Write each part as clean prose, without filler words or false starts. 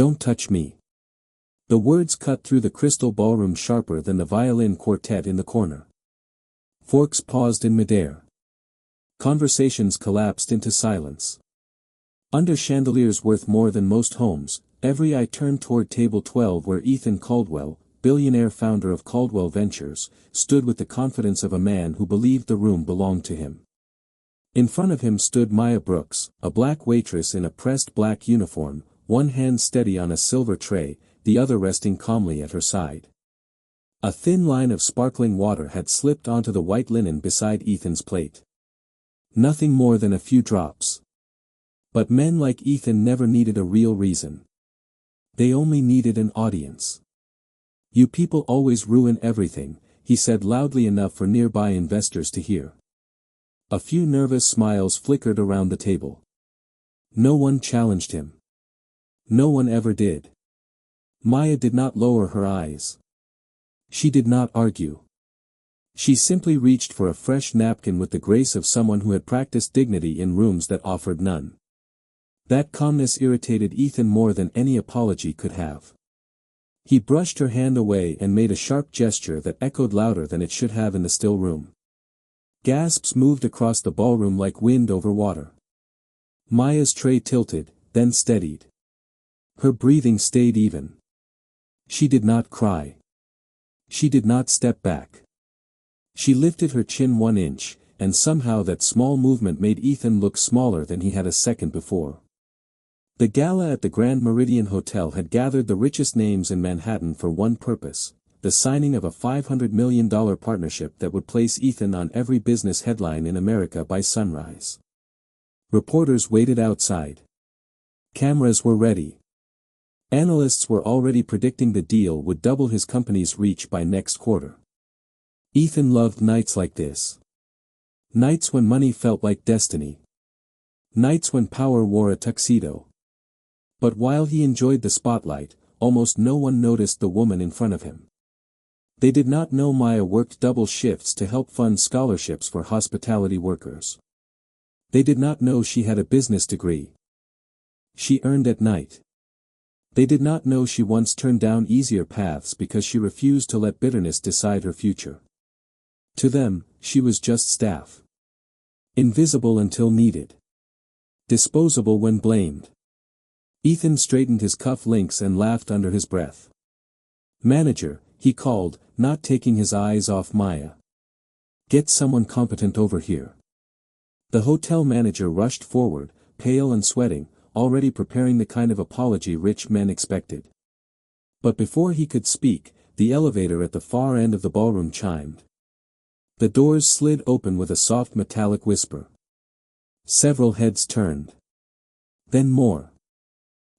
Don't touch me. The words cut through the crystal ballroom sharper than the violin quartet in the corner. Forks paused in midair. Conversations collapsed into silence. Under chandeliers worth more than most homes, every eye turned toward table 12 where Ethan Caldwell, billionaire founder of Caldwell Ventures, stood with the confidence of a man who believed the room belonged to him. In front of him stood Maya Brooks, a black waitress in a pressed black uniform, one hand steady on a silver tray, the other resting calmly at her side. A thin line of sparkling water had slipped onto the white linen beside Ethan's plate. Nothing more than a few drops. But men like Ethan never needed a real reason. They only needed an audience. "You people always ruin everything," he said loudly enough for nearby investors to hear. A few nervous smiles flickered around the table. No one challenged him. No one ever did. Maya did not lower her eyes. She did not argue. She simply reached for a fresh napkin with the grace of someone who had practiced dignity in rooms that offered none. That calmness irritated Ethan more than any apology could have. He brushed her hand away and made a sharp gesture that echoed louder than it should have in the still room. Gasps moved across the ballroom like wind over water. Maya's tray tilted, then steadied. Her breathing stayed even. She did not cry. She did not step back. She lifted her chin 1 inch, and somehow that small movement made Ethan look smaller than he had a second before. The gala at the Grand Meridian Hotel had gathered the richest names in Manhattan for one purpose, the signing of a $500 million partnership that would place Ethan on every business headline in America by sunrise. Reporters waited outside. Cameras were ready. Analysts were already predicting the deal would double his company's reach by next quarter. Ethan loved nights like this. Nights when money felt like destiny. Nights when power wore a tuxedo. But while he enjoyed the spotlight, almost no one noticed the woman in front of him. They did not know Maya worked double shifts to help fund scholarships for hospitality workers. They did not know she had a business degree. She earned at night. They did not know she once turned down easier paths because she refused to let bitterness decide her future. To them, she was just staff. Invisible until needed. Disposable when blamed. Ethan straightened his cuff links and laughed under his breath. "Manager," he called, not taking his eyes off Maya. "Get someone competent over here." The hotel manager rushed forward, pale and sweating, already preparing the kind of apology rich men expected. But before he could speak, the elevator at the far end of the ballroom chimed. The doors slid open with a soft metallic whisper. Several heads turned. Then more.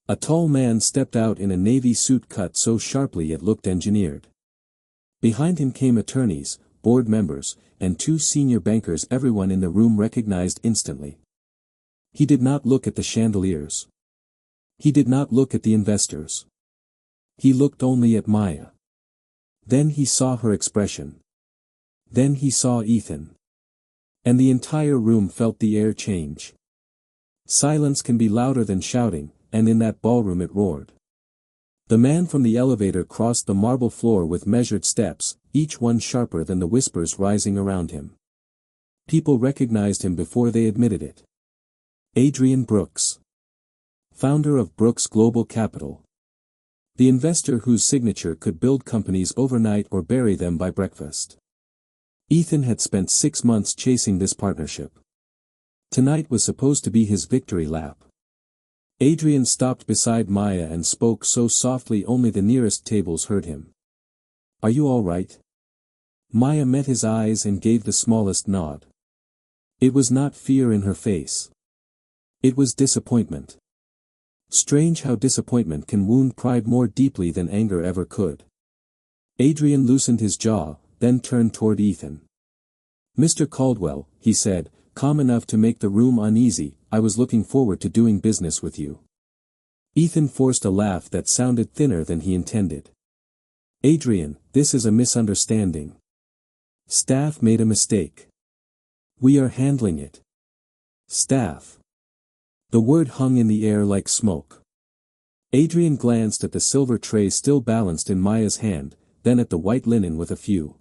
A tall man stepped out in a navy suit cut so sharply it looked engineered. Behind him came attorneys, board members, and 2 senior bankers everyone in the room recognized instantly. He did not look at the chandeliers. He did not look at the investors. He looked only at Maya. Then he saw her expression. Then he saw Ethan. And the entire room felt the air change. Silence can be louder than shouting, and in that ballroom it roared. The man from the elevator crossed the marble floor with measured steps, each one sharper than the whispers rising around him. People recognized him before they admitted it. Adrian Brooks. Founder of Brooks Global Capital. The investor whose signature could build companies overnight or bury them by breakfast. Ethan had spent 6 months chasing this partnership. Tonight was supposed to be his victory lap. Adrian stopped beside Maya and spoke so softly only the nearest tables heard him. "Are you all right?" Maya met his eyes and gave the smallest nod. It was not fear in her face. It was disappointment. Strange how disappointment can wound pride more deeply than anger ever could. Adrian loosened his jaw, then turned toward Ethan. "Mr. Caldwell," he said, calm enough to make the room uneasy, "I was looking forward to doing business with you." Ethan forced a laugh that sounded thinner than he intended. "Adrian, this is a misunderstanding. Staff made a mistake. We are handling it." Staff. The word hung in the air like smoke. Adrian glanced at the silver tray still balanced in Maya's hand, then at the white linen with a few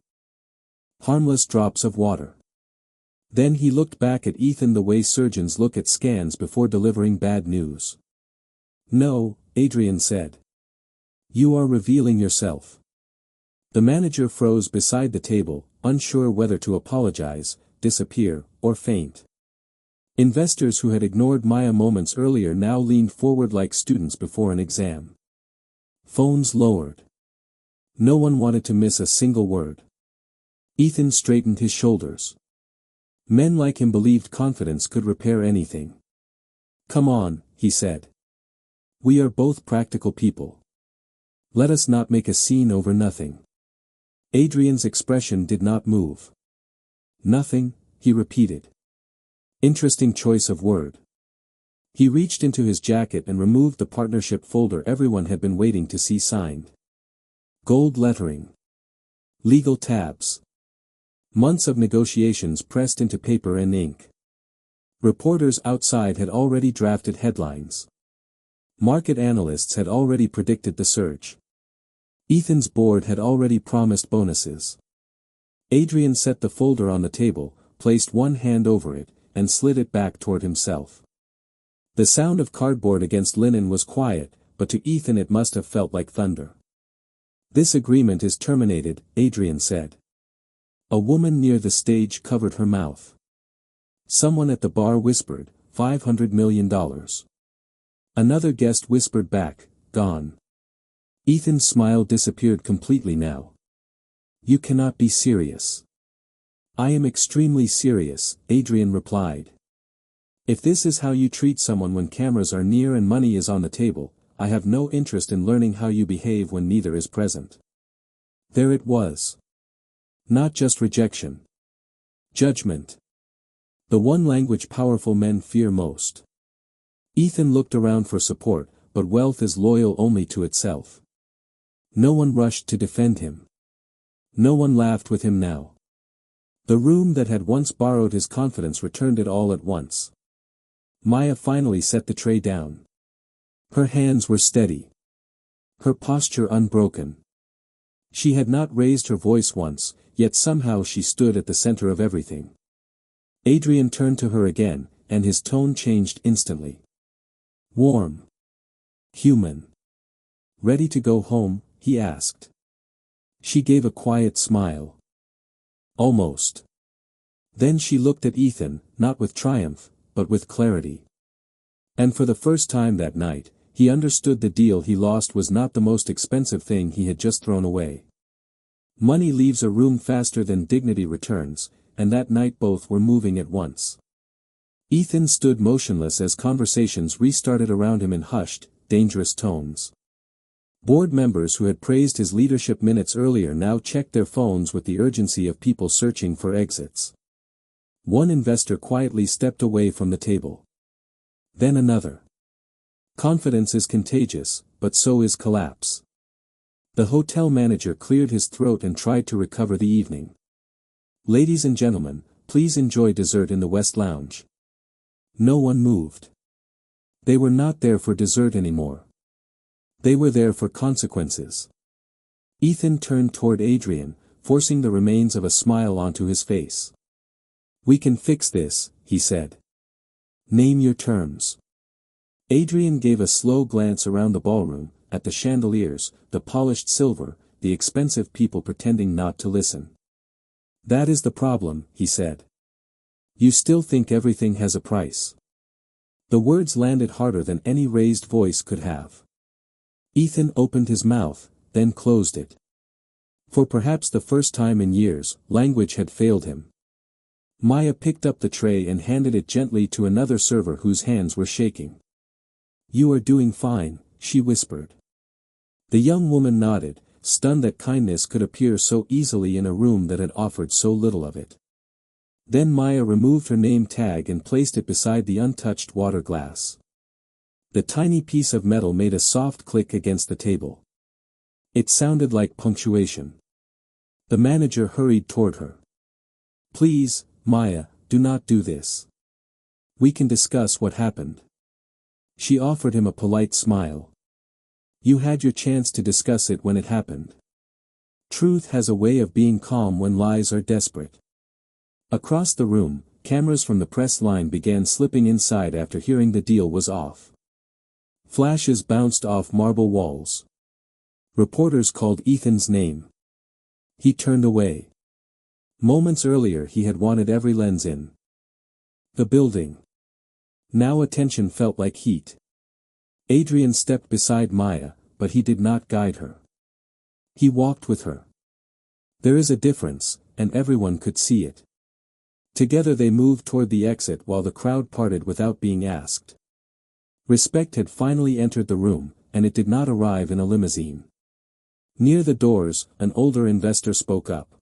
harmless drops of water. Then he looked back at Ethan the way surgeons look at scans before delivering bad news. "No," Adrian said. "You are revealing yourself." The manager froze beside the table, unsure whether to apologize, disappear, or faint. Investors who had ignored Maya moments earlier now leaned forward like students before an exam. Phones lowered. No one wanted to miss a single word. Ethan straightened his shoulders. Men like him believed confidence could repair anything. "Come on," he said. "We are both practical people. Let us not make a scene over nothing." Adrian's expression did not move. "Nothing," he repeated. Interesting choice of word. He reached into his jacket and removed the partnership folder everyone had been waiting to see signed. Gold lettering. Legal tabs. Months of negotiations pressed into paper and ink. Reporters outside had already drafted headlines. Market analysts had already predicted the surge. Ethan's board had already promised bonuses. Adrian set the folder on the table, placed one hand over it, and slid it back toward himself. The sound of cardboard against linen was quiet, but to Ethan it must have felt like thunder. "This agreement is terminated," Adrian said. A woman near the stage covered her mouth. Someone at the bar whispered, $500 million. Another guest whispered back, "Gone." Ethan's smile disappeared completely now. "You cannot be serious." "I am extremely serious," Adrian replied. "If this is how you treat someone when cameras are near and money is on the table, I have no interest in learning how you behave when neither is present." There it was. Not just rejection. Judgment. The one language powerful men fear most. Ethan looked around for support, but wealth is loyal only to itself. No one rushed to defend him. No one laughed with him now. The room that had once borrowed his confidence returned it all at once. Maya finally set the tray down. Her hands were steady. Her posture unbroken. She had not raised her voice once, yet somehow she stood at the center of everything. Adrian turned to her again, and his tone changed instantly. "Warm. Human. Ready to go home?" he asked. She gave a quiet smile. "Almost." Then she looked at Ethan, not with triumph, but with clarity. And for the first time that night, he understood the deal he lost was not the most expensive thing he had just thrown away. Money leaves a room faster than dignity returns, and that night both were moving at once. Ethan stood motionless as conversations restarted around him in hushed, dangerous tones. Board members who had praised his leadership minutes earlier now checked their phones with the urgency of people searching for exits. One investor quietly stepped away from the table. Then another. Confidence is contagious, but so is collapse. The hotel manager cleared his throat and tried to recover the evening. "Ladies and gentlemen, please enjoy dessert in the West Lounge." No one moved. They were not there for dessert anymore. They were there for consequences. Ethan turned toward Adrian, forcing the remains of a smile onto his face. "We can fix this," he said. "Name your terms." Adrian gave a slow glance around the ballroom, at the chandeliers, the polished silver, the expensive people pretending not to listen. "That is the problem," he said. "You still think everything has a price." The words landed harder than any raised voice could have. Ethan opened his mouth, then closed it. For perhaps the first time in years, language had failed him. Maya picked up the tray and handed it gently to another server whose hands were shaking. "You are doing fine," she whispered. The young woman nodded, stunned that kindness could appear so easily in a room that had offered so little of it. Then Maya removed her name tag and placed it beside the untouched water glass. The tiny piece of metal made a soft click against the table. It sounded like punctuation. The manager hurried toward her. "Please, Maya, do not do this. We can discuss what happened." She offered him a polite smile. You had your chance to discuss it when it happened. Truth has a way of being calm when lies are desperate. Across the room, cameras from the press line began slipping inside after hearing the deal was off. Flashes bounced off marble walls. Reporters called Ethan's name. He turned away. Moments earlier he had wanted every lens in the building. Now attention felt like heat. Adrian stepped beside Maya, but he did not guide her. He walked with her. There is a difference, and everyone could see it. Together they moved toward the exit while the crowd parted without being asked. Respect had finally entered the room, and it did not arrive in a limousine. Near the doors, an older investor spoke up.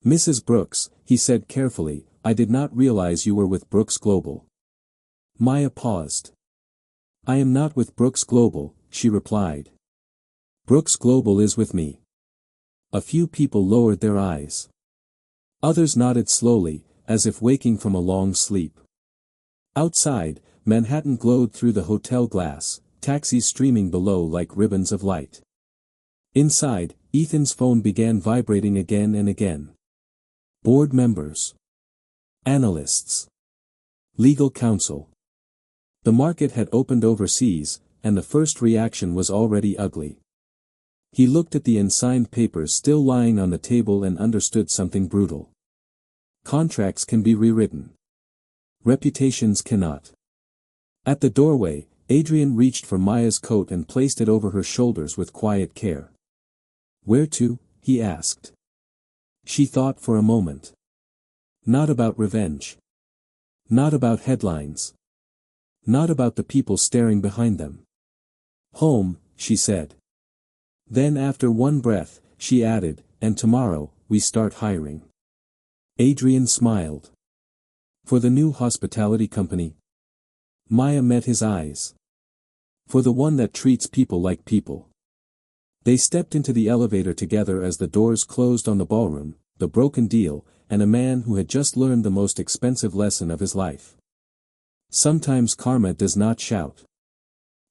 "Mrs. Brooks," he said carefully, "I did not realize you were with Brooks Global." Maya paused. "I am not with Brooks Global," she replied. "Brooks Global is with me." A few people lowered their eyes. Others nodded slowly, as if waking from a long sleep. Outside, Manhattan glowed through the hotel glass, taxis streaming below like ribbons of light. Inside, Ethan's phone began vibrating again and again. Board members. Analysts. Legal counsel. The market had opened overseas, and the first reaction was already ugly. He looked at the unsigned papers still lying on the table and understood something brutal. Contracts can be rewritten. Reputations cannot. At the doorway, Adrian reached for Maya's coat and placed it over her shoulders with quiet care. "Where to?" he asked. She thought for a moment. Not about revenge. Not about headlines. Not about the people staring behind them. "Home," she said. Then after one breath, she added, "And tomorrow, we start hiring." Adrian smiled. "For the new hospitality company?" Maya met his eyes. "For the one that treats people like people." They stepped into the elevator together as the doors closed on the ballroom, the broken deal, and a man who had just learned the most expensive lesson of his life. Sometimes karma does not shout.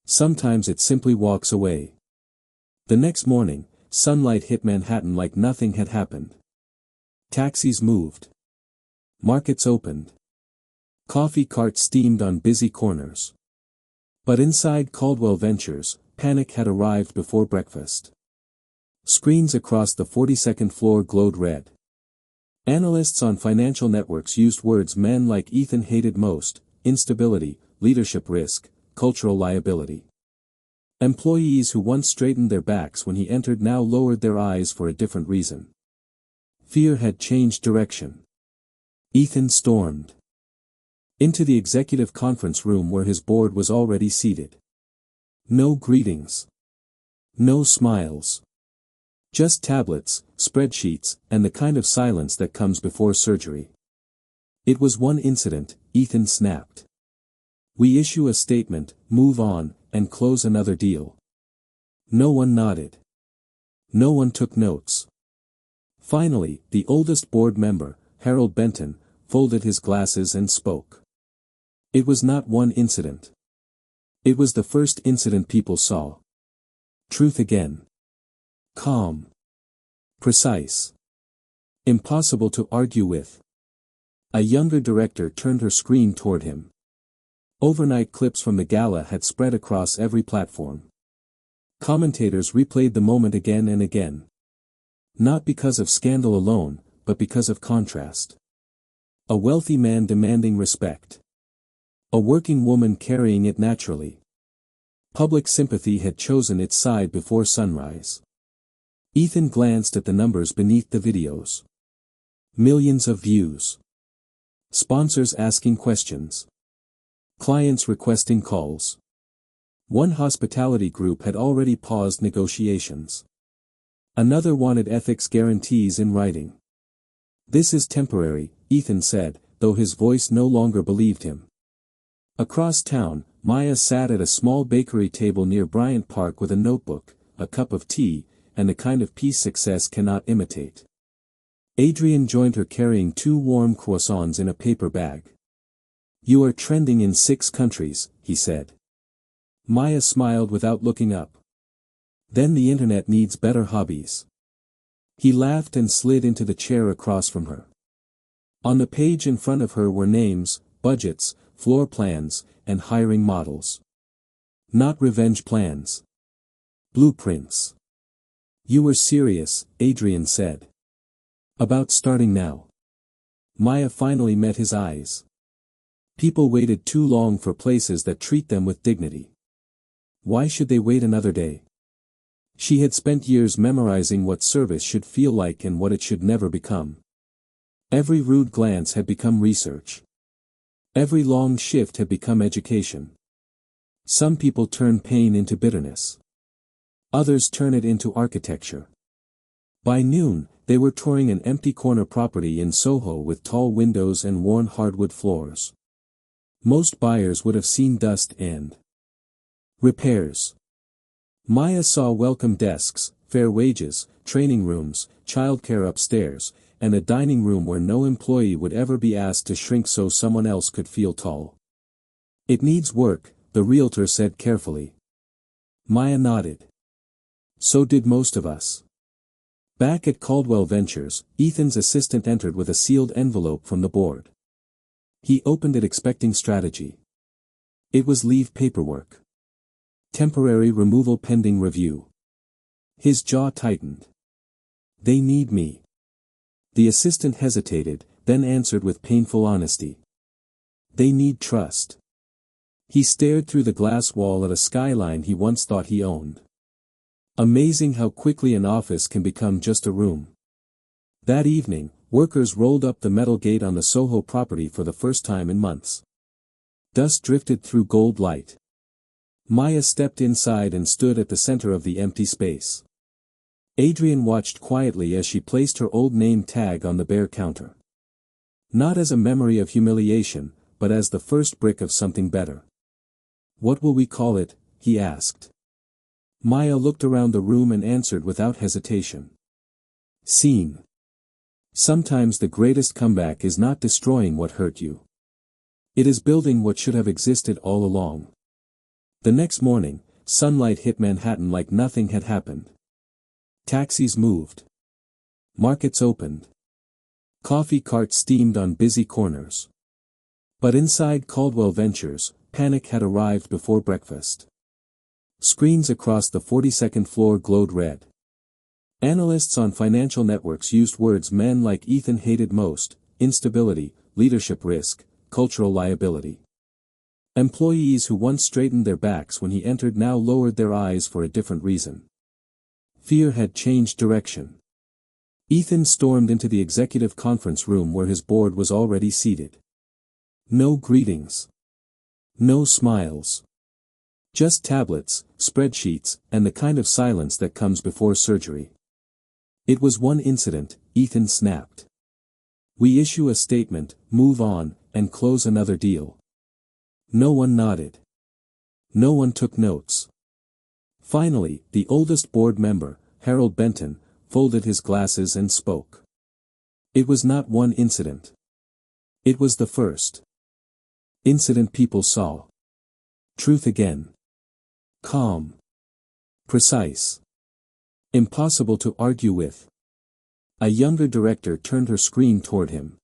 Sometimes it simply walks away. The next morning, sunlight hit Manhattan like nothing had happened. Taxis moved. Markets opened. Coffee carts steamed on busy corners. But inside Caldwell Ventures, panic had arrived before breakfast. Screens across the 42nd floor glowed red. Analysts on financial networks used words men like Ethan hated most: instability, leadership risk, cultural liability. Employees who once straightened their backs when he entered now lowered their eyes for a different reason. Fear had changed direction. Ethan stormed into the executive conference room where his board was already seated. No greetings. No smiles. Just tablets, spreadsheets, and the kind of silence that comes before surgery. It was one incident, Ethan snapped. "We issue a statement, move on, and close another deal." No one nodded. No one took notes. Finally, the oldest board member, Harold Benton, folded his glasses and spoke. It was not one incident. It was the first incident people saw. Truth again. Calm. Precise. Impossible to argue with. A younger director turned her screen toward him. Overnight clips from the gala had spread across every platform. Commentators replayed the moment again and again. Not because of scandal alone, but because of contrast. A wealthy man demanding respect. A working woman carrying it naturally. Public sympathy had chosen its side before sunrise. Ethan glanced at the numbers beneath the videos. Millions of views. Sponsors asking questions. Clients requesting calls. One hospitality group had already paused negotiations. Another wanted ethics guarantees in writing. "This is temporary," Ethan said, though his voice no longer believed him. Across town, Maya sat at a small bakery table near Bryant Park with a notebook, a cup of tea, and the kind of peace success cannot imitate. Adrian joined her carrying 2 warm croissants in a paper bag. "You are trending in 6 countries," he said. Maya smiled without looking up. Then the internet needs better hobbies. He laughed and slid into the chair across from her. On the page in front of her were names, budgets, floor plans, and hiring models. Not revenge plans. Blueprints. You were serious, Adrian said. About starting now. Maya finally met his eyes. People waited too long for places that treat them with dignity. Why should they wait another day? She had spent years memorizing what service should feel like and what it should never become. Every rude glance had become research. Every long shift had become education. Some people turn pain into bitterness. Others turn it into architecture. By noon, they were touring an empty corner property in Soho with tall windows and worn hardwood floors. Most buyers would have seen dust and repairs. Maya saw welcome desks, fair wages, training rooms, childcare upstairs, and a dining room where no employee would ever be asked to shrink so someone else could feel tall. It needs work, the realtor said carefully. Maya nodded. So did most of us. Back at Caldwell Ventures, Ethan's assistant entered with a sealed envelope from the board. He opened it expecting strategy. It was leave paperwork. Temporary removal pending review. His jaw tightened. They need me. The assistant hesitated, then answered with painful honesty. They need trust. He stared through the glass wall at a skyline he once thought he owned. Amazing how quickly an office can become just a room. That evening, workers rolled up the metal gate on the Soho property for the first time in months. Dust drifted through gold light. Maya stepped inside and stood at the center of the empty space. Adrian watched quietly as she placed her old name tag on the bare counter. Not as a memory of humiliation, but as the first brick of something better. What will we call it? He asked. Maya looked around the room and answered without hesitation. Scene. Sometimes the greatest comeback is not destroying what hurt you. It is building what should have existed all along. The next morning, sunlight hit Manhattan like nothing had happened. Taxis moved. Markets opened. Coffee carts steamed on busy corners. But inside Caldwell Ventures, panic had arrived before breakfast. Screens across the 42nd floor glowed red. Analysts on financial networks used words men like Ethan hated most: instability, leadership risk, cultural liability. Employees who once straightened their backs when he entered now lowered their eyes for a different reason. Fear had changed direction. Ethan stormed into the executive conference room where his board was already seated. No greetings. No smiles. Just tablets, spreadsheets, and the kind of silence that comes before surgery. It was one incident, Ethan snapped. We issue a statement, move on, and close another deal. No one nodded. No one took notes. Finally, the oldest board member, Harold Benton, folded his glasses and spoke. It was not one incident. It was the first incident people saw. Truth again. Calm. Precise. Impossible to argue with. A younger director turned her screen toward him.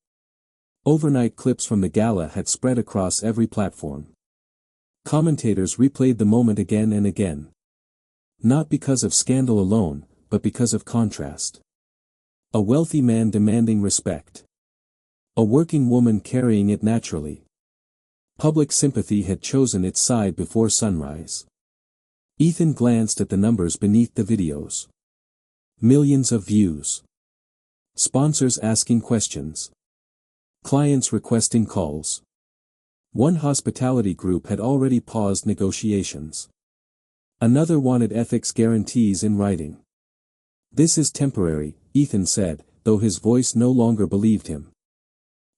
Overnight clips from the gala had spread across every platform. Commentators replayed the moment again and again. Not because of scandal alone, but because of contrast. A wealthy man demanding respect. A working woman carrying it naturally. Public sympathy had chosen its side before sunrise. Ethan glanced at the numbers beneath the videos. Millions of views. Sponsors asking questions. Clients requesting calls. One hospitality group had already paused negotiations. Another wanted ethics guarantees in writing. This is temporary, Ethan said, though his voice no longer believed him.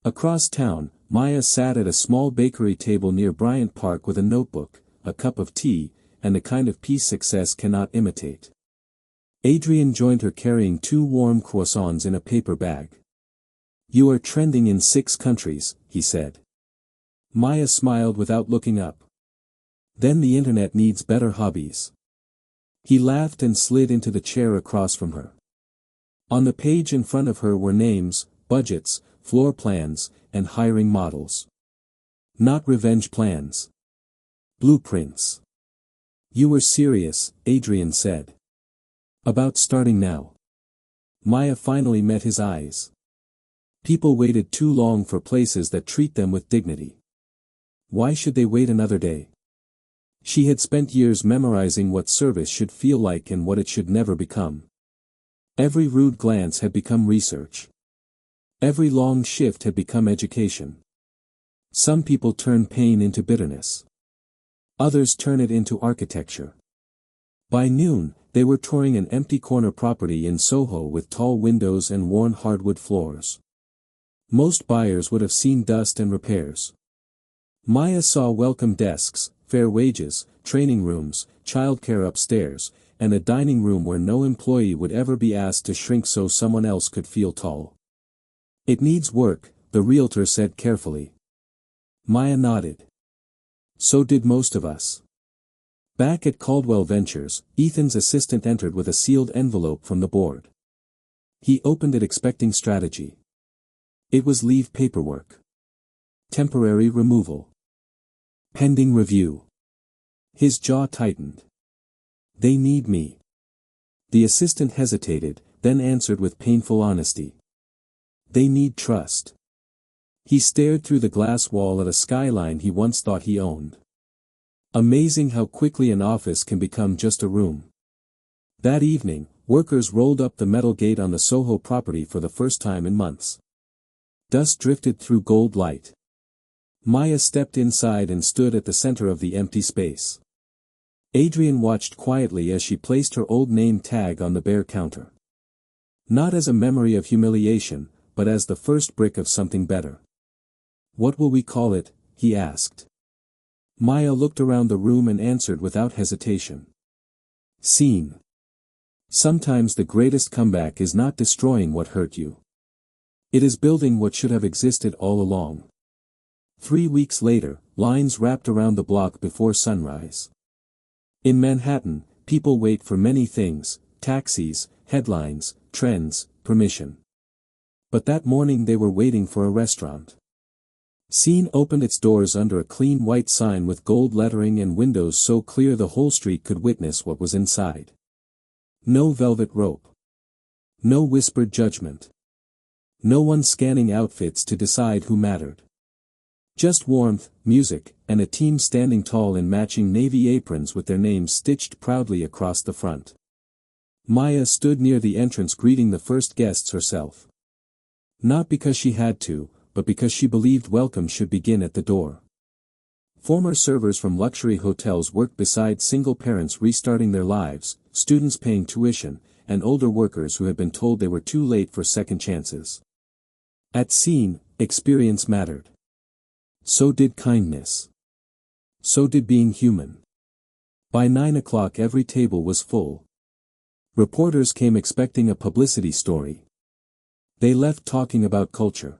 Across town, Maya sat at a small bakery table near Bryant Park with a notebook, a cup of tea, and the kind of peace success cannot imitate. Adrian joined her carrying 2 warm croissants in a paper bag. You are trending in 6 countries, he said. Maya smiled without looking up. Then the internet needs better hobbies. He laughed and slid into the chair across from her. On the page in front of her were names, budgets, floor plans, and hiring models. Not revenge plans. Blueprints. You were serious, Adrian said. About starting now. Maya finally met his eyes. People waited too long for places that treat them with dignity. Why should they wait another day? She had spent years memorizing what service should feel like and what it should never become. Every rude glance had become research. Every long shift had become education. Some people turn pain into bitterness. Others turn it into architecture. By noon, they were touring an empty corner property in Soho with tall windows and worn hardwood floors. Most buyers would have seen dust and repairs. Maya saw welcome desks, fair wages, training rooms, childcare upstairs, and a dining room where no employee would ever be asked to shrink so someone else could feel tall. It needs work, the realtor said carefully. Maya nodded. So did most of us. Back at Caldwell Ventures, Ethan's assistant entered with a sealed envelope from the board. He opened it expecting strategy. It was leave paperwork. Temporary removal. Pending review. His jaw tightened. They need me. The assistant hesitated, then answered with painful honesty. They need trust. He stared through the glass wall at a skyline he once thought he owned. Amazing how quickly an office can become just a room. That evening, workers rolled up the metal gate on the Soho property for the first time in months. Dust drifted through gold light. Maya stepped inside and stood at the center of the empty space. Adrian watched quietly as she placed her old name tag on the bare counter. Not as a memory of humiliation, but as the first brick of something better. What will we call it? He asked. Maya looked around the room and answered without hesitation. Scene. Sometimes the greatest comeback is not destroying what hurt you. It is building what should have existed all along. 3 weeks later, lines wrapped around the block before sunrise. In Manhattan, people wait for many things: taxis, headlines, trends, permission. But that morning they were waiting for a restaurant. Scene opened its doors under a clean white sign with gold lettering and windows so clear the whole street could witness what was inside. No velvet rope. No whispered judgment. No one scanning outfits to decide who mattered. Just warmth, music, and a team standing tall in matching navy aprons with their names stitched proudly across the front. Maya stood near the entrance greeting the first guests herself. Not because she had to, but because she believed welcome should begin at the door. Former servers from luxury hotels worked beside single parents restarting their lives, students paying tuition, and older workers who had been told they were too late for second chances. At Scene, experience mattered. So did kindness. So did being human. By 9 o'clock every table was full. Reporters came expecting a publicity story. They left talking about culture.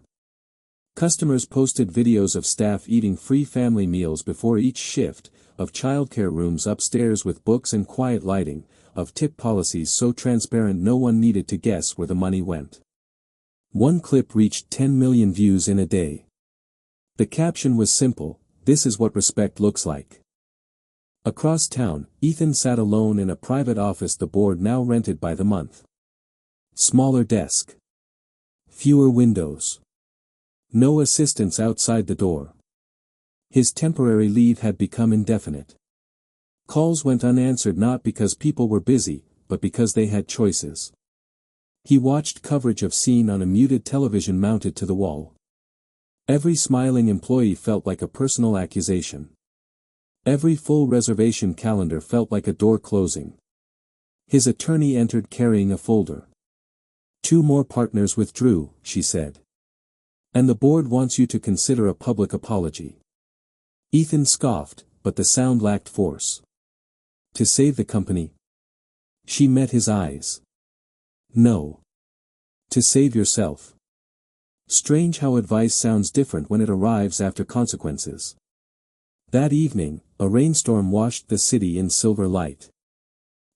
Customers posted videos of staff eating free family meals before each shift, of childcare rooms upstairs with books and quiet lighting, of tip policies so transparent no one needed to guess where the money went. One clip reached 10 million views in a day. The caption was simple: "This is what respect looks like." Across town, Ethan sat alone in a private office the board now rented by the month. Smaller desk. Fewer windows. No assistants outside the door. His temporary leave had become indefinite. Calls went unanswered not because people were busy, but because they had choices. He watched coverage of Scene on a muted television mounted to the wall. Every smiling employee felt like a personal accusation. Every full reservation calendar felt like a door closing. His attorney entered carrying a folder. 2 more partners withdrew, she said. And the board wants you to consider a public apology. Ethan scoffed, but the sound lacked force. To save the company? She met his eyes. No. To save yourself. Strange how advice sounds different when it arrives after consequences. That evening, a rainstorm washed the city in silver light.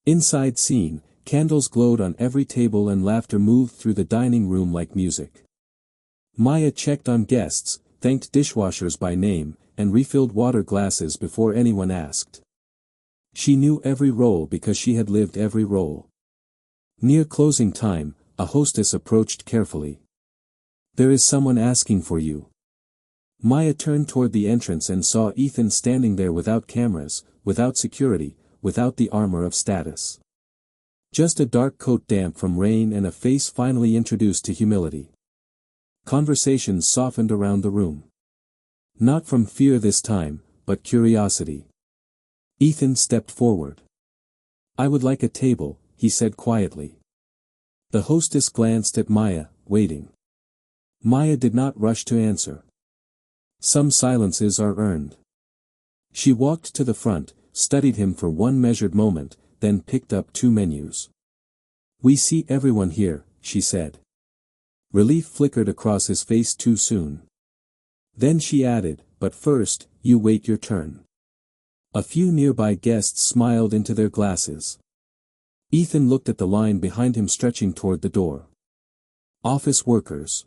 Inside scene, candles glowed on every table and laughter moved through the dining room like music. Maya checked on guests, thanked dishwashers by name, and refilled water glasses before anyone asked. She knew every role because she had lived every role. Near closing time, a hostess approached carefully. "There is someone asking for you." Maya turned toward the entrance and saw Ethan standing there without cameras, without security, without the armor of status. Just a dark coat damp from rain and a face finally introduced to humility. Conversations softened around the room. Not from fear this time, but curiosity. Ethan stepped forward. "I would like a table," he said quietly. The hostess glanced at Maya, waiting. Maya did not rush to answer. Some silences are earned. She walked to the front, studied him for one measured moment, then picked up 2 menus. "We see everyone here," she said. Relief flickered across his face too soon. Then she added, "But first, you wait your turn." A few nearby guests smiled into their glasses. Ethan looked at the line behind him stretching toward the door. Office workers.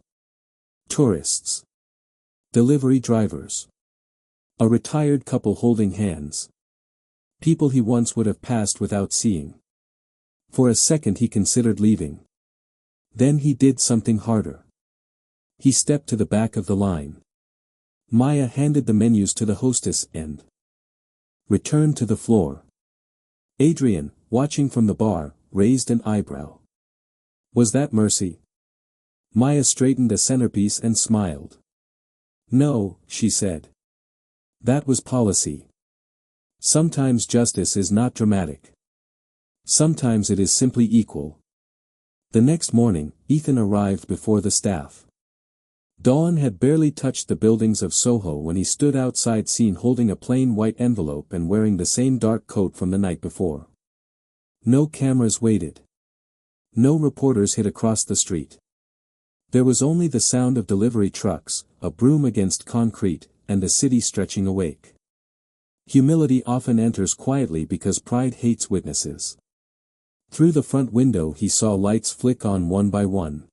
Tourists. Delivery drivers. A retired couple holding hands. People he once would have passed without seeing. For a second he considered leaving. Then he did something harder. He stepped to the back of the line. Maya handed the menus to the hostess and returned to the floor. Adrian, watching from the bar, raised an eyebrow. Was that mercy? Maya straightened a centerpiece and smiled. "No," she said. "That was policy. Sometimes justice is not dramatic. Sometimes it is simply equal." The next morning, Ethan arrived before the staff. Dawn had barely touched the buildings of Soho when he stood outside seen holding a plain white envelope and wearing the same dark coat from the night before. No cameras waited. No reporters hid across the street. There was only the sound of delivery trucks, a broom against concrete, and the city stretching awake. Humility often enters quietly because pride hates witnesses. Through the front window he saw lights flick on one by one.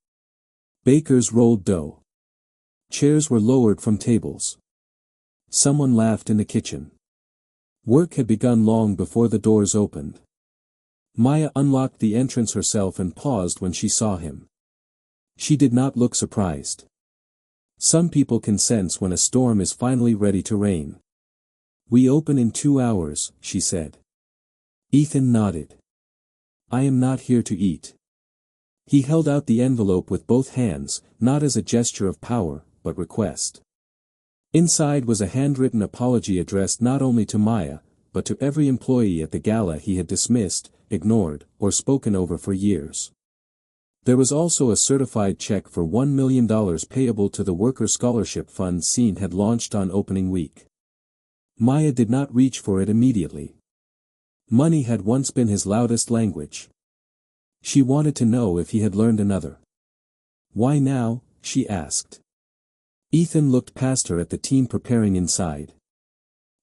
Bakers rolled dough. Chairs were lowered from tables. Someone laughed in the kitchen. Work had begun long before the doors opened. Maya unlocked the entrance herself and paused when she saw him. She did not look surprised. Some people can sense when a storm is finally ready to rain. "We open in 2 hours," she said. Ethan nodded. "I am not here to eat." He held out the envelope with both hands, not as a gesture of power, but request. Inside was a handwritten apology addressed not only to Maya, but to every employee at the gala he had dismissed, ignored, or spoken over for years. There was also a certified check for $1 million payable to the Worker Scholarship Fund Scene had launched on opening week. Maya did not reach for it immediately. Money had once been his loudest language. She wanted to know if he had learned another. "Why now?" she asked. Ethan looked past her at the team preparing inside.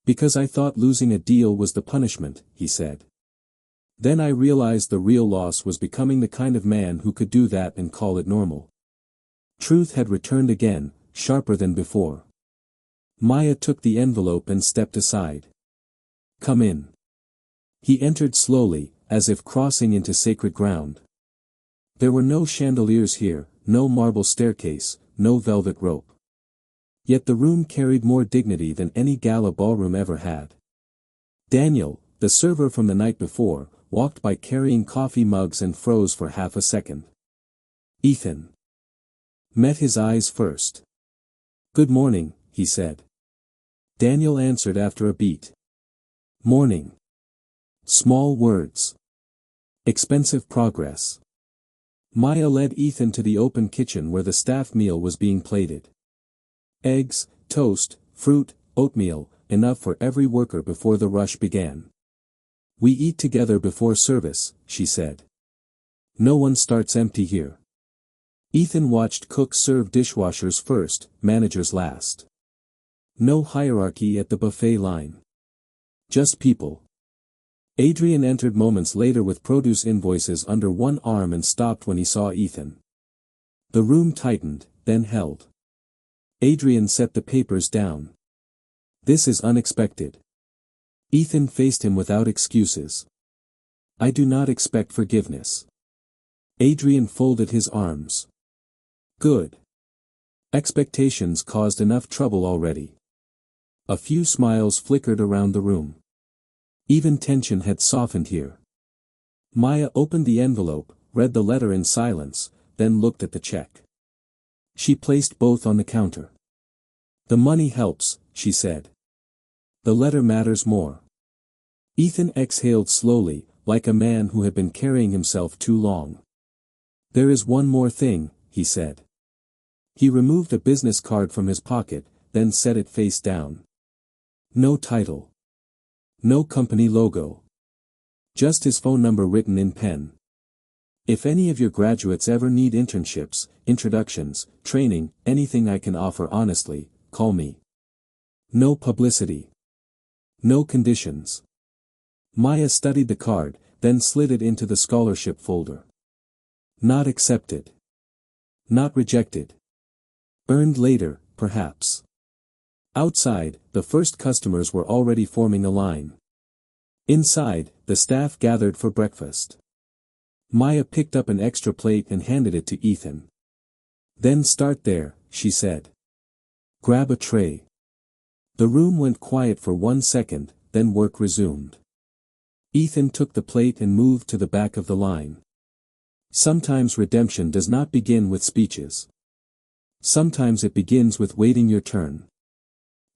"Because I thought losing a deal was the punishment," he said. "Then I realized the real loss was becoming the kind of man who could do that and call it normal." Truth had returned again, sharper than before. Maya took the envelope and stepped aside. "Come in." He entered slowly, as if crossing into sacred ground. There were no chandeliers here, no marble staircase, no velvet rope. Yet the room carried more dignity than any gala ballroom ever had. Daniel, the server from the night before, walked by carrying coffee mugs and froze for half a second. Ethan met his eyes first. "Good morning," he said. Daniel answered after a beat. "Morning." Small words. Expensive progress. Maya led Ethan to the open kitchen where the staff meal was being plated. Eggs, toast, fruit, oatmeal, enough for every worker before the rush began. "We eat together before service," she said. "No one starts empty here." Ethan watched cooks serve dishwashers first, managers last. No hierarchy at the buffet line. Just people. Adrian entered moments later with produce invoices under one arm and stopped when he saw Ethan. The room tightened, then held. Adrian set the papers down. This is unexpected. Ethan faced him without excuses. I do not expect forgiveness. Adrian folded his arms. Good. Expectations caused enough trouble already. A few smiles flickered around the room. Even tension had softened here. Maya opened the envelope, read the letter in silence, then looked at the check. She placed both on the counter. The money helps, she said. The letter matters more. Ethan exhaled slowly, like a man who had been carrying himself too long. There is one more thing, he said. He removed a business card from his pocket, then set it face down. No title. No company logo. Just his phone number written in pen. If any of your graduates ever need internships, introductions, training, anything I can offer honestly, call me. No publicity. No conditions. Maya studied the card, then slid it into the scholarship folder. Not accepted. Not rejected. Earned later, perhaps. Outside, the first customers were already forming a line. Inside, the staff gathered for breakfast. Maya picked up an extra plate and handed it to Ethan. Then start there, she said. Grab a tray. The room went quiet for 1 second, then work resumed. Ethan took the plate and moved to the back of the line. Sometimes redemption does not begin with speeches. Sometimes it begins with waiting your turn.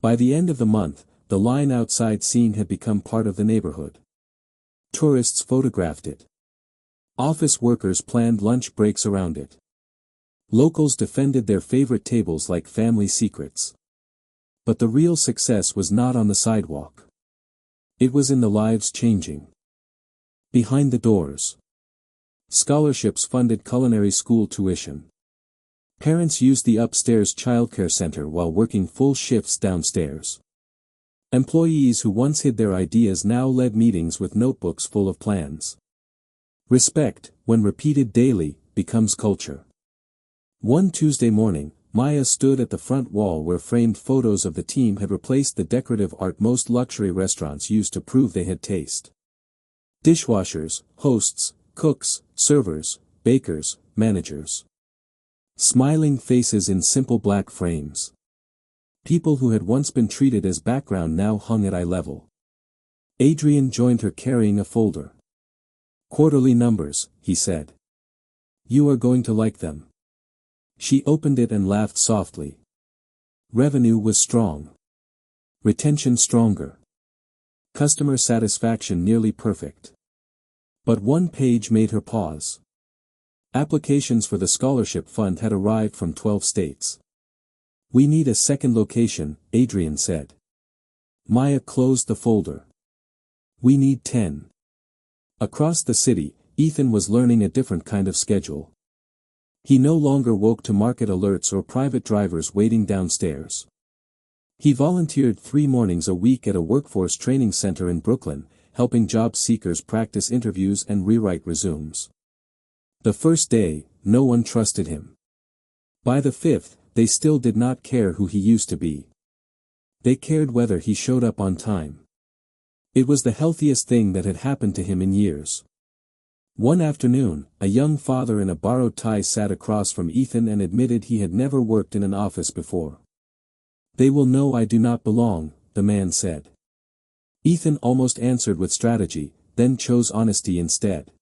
By the end of the month, the line outside scene had become part of the neighborhood. Tourists photographed it. Office workers planned lunch breaks around it. Locals defended their favorite tables like family secrets. But the real success was not on the sidewalk. It was in the lives changing. Behind the doors. Scholarships funded culinary school tuition. Parents used the upstairs childcare center while working full shifts downstairs. Employees who once hid their ideas now led meetings with notebooks full of plans. Respect, when repeated daily, becomes culture. One Tuesday morning, Maya stood at the front wall where framed photos of the team had replaced the decorative art most luxury restaurants used to prove they had taste. Dishwashers, hosts, cooks, servers, bakers, managers. Smiling faces in simple black frames. People who had once been treated as background now hung at eye level. Adrian joined her carrying a folder. Quarterly numbers, he said. You are going to like them. She opened it and laughed softly. Revenue was strong. Retention stronger. Customer satisfaction nearly perfect. But one page made her pause. Applications for the scholarship fund had arrived from 12 states. We need a second location, Adrian said. Maya closed the folder. We need 10. Across the city, Ethan was learning a different kind of schedule. He no longer woke to market alerts or private drivers waiting downstairs. He volunteered 3 mornings a week at a workforce training center in Brooklyn, helping job seekers practice interviews and rewrite resumes. The first day, no one trusted him. By the 5th, they still did not care who he used to be. They cared whether he showed up on time. It was the healthiest thing that had happened to him in years. One afternoon, a young father in a borrowed tie sat across from Ethan and admitted he had never worked in an office before. They will know I do not belong, the man said. Ethan almost answered with strategy, then chose honesty instead.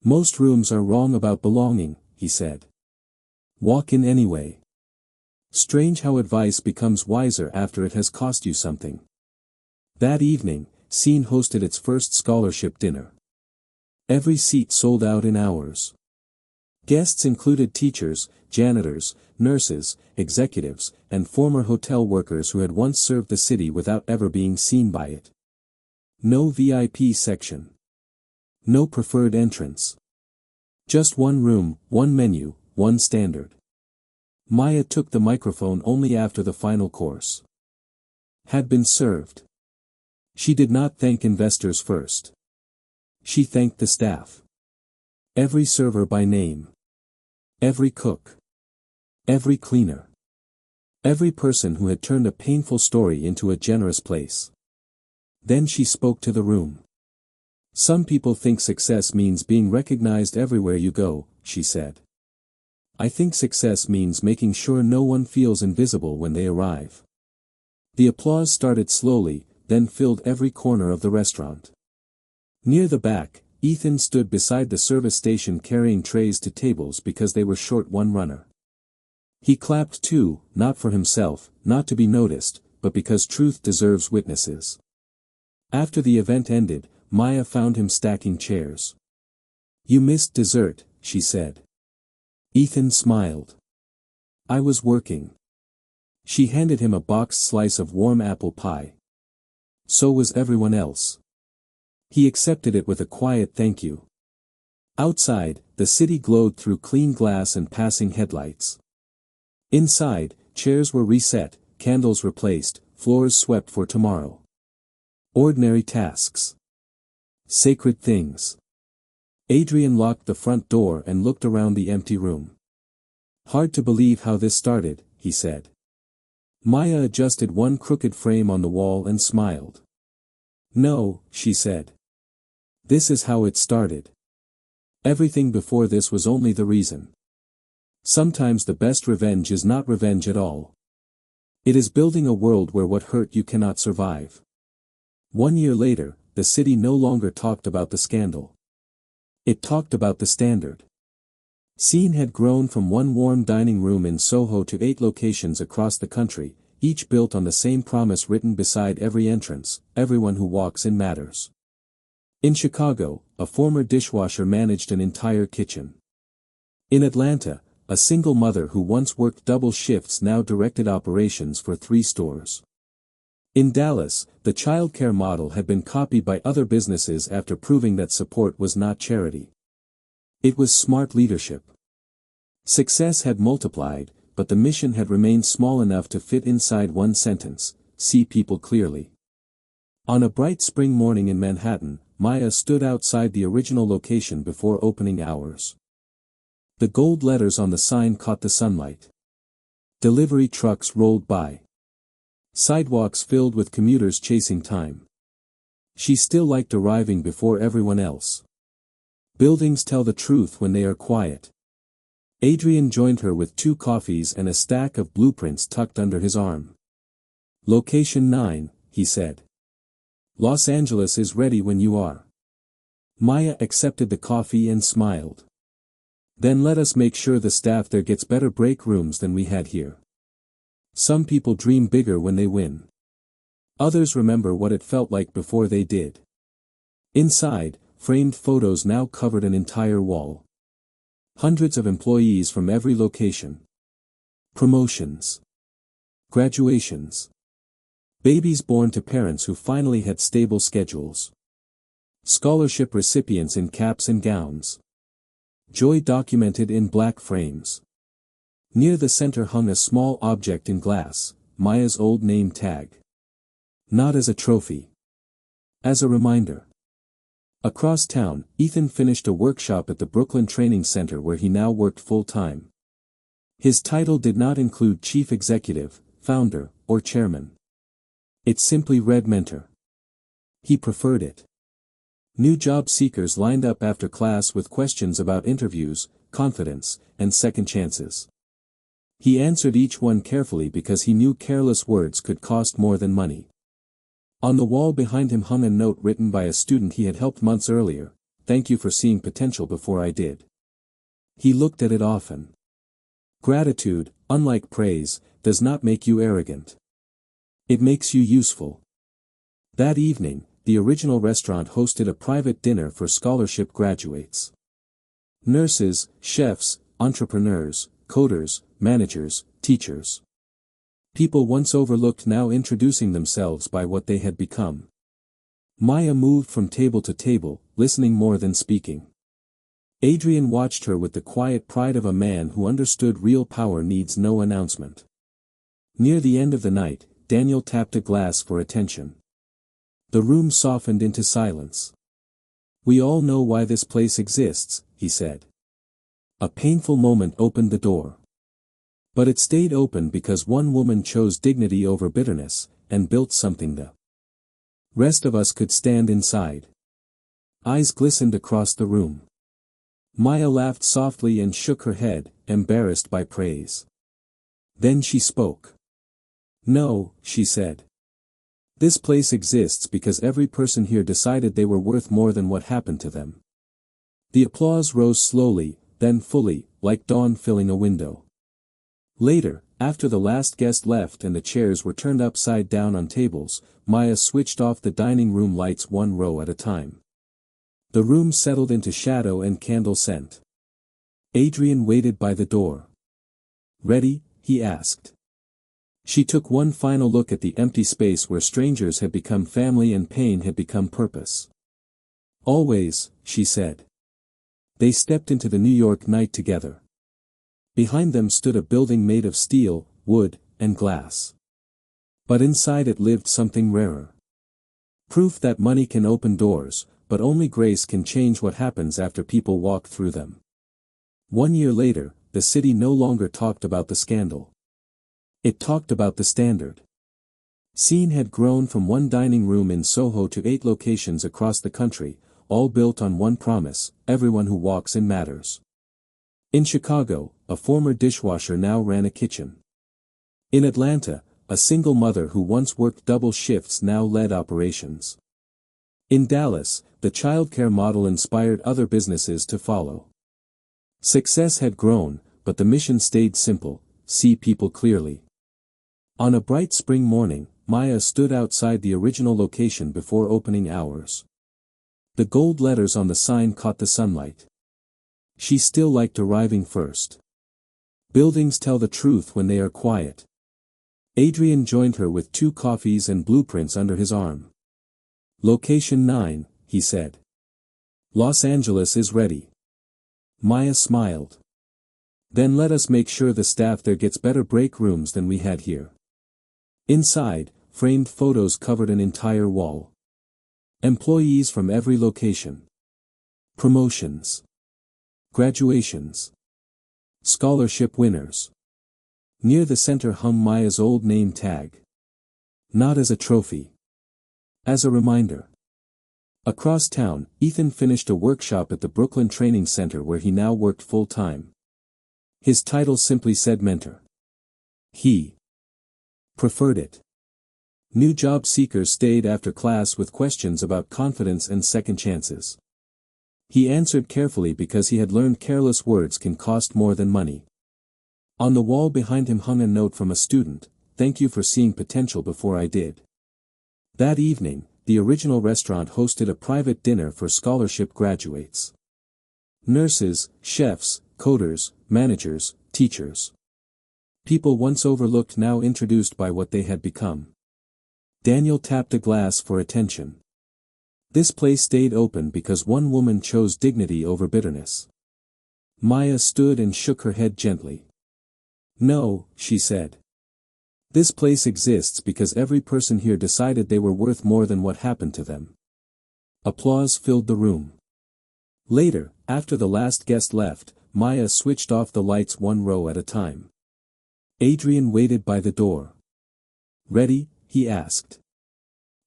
Most rooms are wrong about belonging, he said. Walk in anyway. Strange how advice becomes wiser after it has cost you something. That evening, Scene hosted its first scholarship dinner. Every seat sold out in hours. Guests included teachers, janitors, nurses, executives, and former hotel workers who had once served the city without ever being seen by it. No VIP section. No preferred entrance. Just one room, one menu, one standard. Maya took the microphone only after the final course had been served. She did not thank investors first. She thanked the staff. Every server by name. Every cook. Every cleaner. Every person who had turned a painful story into a generous place. Then she spoke to the room. Some people think success means being recognized everywhere you go, she said. I think success means making sure no one feels invisible when they arrive. The applause started slowly, then filled every corner of the restaurant. Near the back, Ethan stood beside the service station carrying trays to tables because they were short one runner. He clapped too, not for himself, not to be noticed, but because truth deserves witnesses. After the event ended, Maya found him stacking chairs. You missed dessert, she said. Ethan smiled. I was working. She handed him a boxed slice of warm apple pie. So was everyone else. He accepted it with a quiet thank you. Outside, the city glowed through clean glass and passing headlights. Inside, chairs were reset, candles replaced, floors swept for tomorrow. Ordinary tasks. Sacred things. Adrian locked the front door and looked around the empty room. Hard to believe how this started, he said. Maya adjusted one crooked frame on the wall and smiled. No, she said. This is how it started. Everything before this was only the reason. Sometimes the best revenge is not revenge at all. It is building a world where what hurt you cannot survive. 1 year later, the city no longer talked about the scandal. It talked about the standard. Scene had grown from one warm dining room in Soho to 8 locations across the country, each built on the same promise written beside every entrance: everyone who walks in matters. In Chicago, a former dishwasher managed an entire kitchen. In Atlanta, a single mother who once worked double shifts now directed operations for 3 stores. In Dallas, the childcare model had been copied by other businesses after proving that support was not charity. It was smart leadership. Success had multiplied, but the mission had remained small enough to fit inside one sentence: see people clearly. On a bright spring morning in Manhattan, Maya stood outside the original location before opening hours. The gold letters on the sign caught the sunlight. Delivery trucks rolled by. Sidewalks filled with commuters chasing time. She still liked arriving before everyone else. Buildings tell the truth when they are quiet. Adrian joined her with 2 coffees and a stack of blueprints tucked under his arm. Location 9, he said. Los Angeles is ready when you are. Maya accepted the coffee and smiled. Then let us make sure the staff there gets better break rooms than we had here. Some people dream bigger when they win. Others remember what it felt like before they did. Inside, framed photos now covered an entire wall. Hundreds of employees from every location. Promotions. Graduations. Babies born to parents who finally had stable schedules. Scholarship recipients in caps and gowns. Joy documented in black frames. Near the center hung a small object in glass, Maya's old name tag. Not as a trophy. As a reminder. Across town, Ethan finished a workshop at the Brooklyn Training Center where he now worked full-time. His title did not include chief executive, founder, or chairman. It simply read mentor. He preferred it. New job seekers lined up after class with questions about interviews, confidence, and second chances. He answered each one carefully because he knew careless words could cost more than money. On the wall behind him hung a note written by a student he had helped months earlier: "Thank you for seeing potential before I did." He looked at it often. Gratitude, unlike praise, does not make you arrogant. It makes you useful. That evening, the original restaurant hosted a private dinner for scholarship graduates. Nurses, chefs, entrepreneurs, coders, managers, teachers. People once overlooked now introducing themselves by what they had become. Maya moved from table to table, listening more than speaking. Adrian watched her with the quiet pride of a man who understood real power needs no announcement. Near the end of the night, Daniel tapped a glass for attention. The room softened into silence. We all know why this place exists, he said. A painful moment opened the door. But it stayed open because one woman chose dignity over bitterness, and built something the rest of us could stand inside. Eyes glistened across the room. Maya laughed softly and shook her head, embarrassed by praise. Then she spoke. No, she said. This place exists because every person here decided they were worth more than what happened to them. The applause rose slowly, then fully, like dawn filling a window. Later, after the last guest left and the chairs were turned upside down on tables, Maya switched off the dining room lights one row at a time. The room settled into shadow and candle scent. Adrian waited by the door. Ready? He asked. She took one final look at the empty space where strangers had become family and pain had become purpose. Always, she said. They stepped into the New York night together. Behind them stood a building made of steel, wood, and glass. But inside it lived something rarer. Proof that money can open doors, but only grace can change what happens after people walk through them. 1 year later, the city no longer talked about the scandal. It talked about the standard. Scene had grown from one dining room in Soho to 8 locations across the country, all built on one promise: everyone who walks in matters. In Chicago, a former dishwasher now ran a kitchen. In Atlanta, a single mother who once worked double shifts now led operations. In Dallas, the childcare model inspired other businesses to follow. Success had grown, but the mission stayed simple: see people clearly. On a bright spring morning, Maya stood outside the original location before opening hours. The gold letters on the sign caught the sunlight. She still liked arriving first. Buildings tell the truth when they are quiet. Adrian joined her with 2 coffees and blueprints under his arm. Location 9, he said. Los Angeles is ready. Maya smiled. Then let us make sure the staff there gets better break rooms than we had here. Inside, framed photos covered an entire wall. Employees from every location. Promotions. Graduations. Scholarship winners. Near the center hung Maya's old name tag. Not as a trophy. As a reminder. Across town, Ethan finished a workshop at the Brooklyn Training Center where he now worked full-time. His title simply said mentor. He preferred it. New job seekers stayed after class with questions about confidence and second chances. He answered carefully because he had learned careless words can cost more than money. On the wall behind him hung a note from a student: "Thank you for seeing potential before I did." That evening, the original restaurant hosted a private dinner for scholarship graduates. Nurses, chefs, coders, managers, teachers. People once overlooked now introduced by what they had become. Daniel tapped a glass for attention. This place stayed open because one woman chose dignity over bitterness. Maya stood and shook her head gently. No, she said. This place exists because every person here decided they were worth more than what happened to them. Applause filled the room. Later, after the last guest left, Maya switched off the lights one row at a time. Adrian waited by the door. Ready? He asked.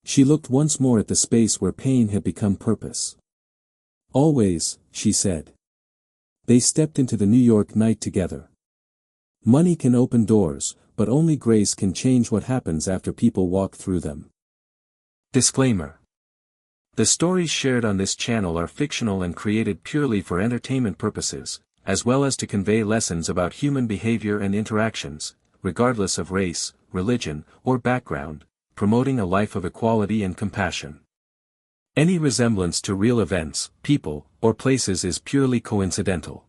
She looked once more at the space where pain had become purpose. Always, she said. They stepped into the New York night together. Money can open doors, but only grace can change what happens after people walk through them. Disclaimer. The stories shared on this channel are fictional and created purely for entertainment purposes, as well as to convey lessons about human behavior and interactions, regardless of race, religion, or background, promoting a life of equality and compassion. Any resemblance to real events, people, or places is purely coincidental.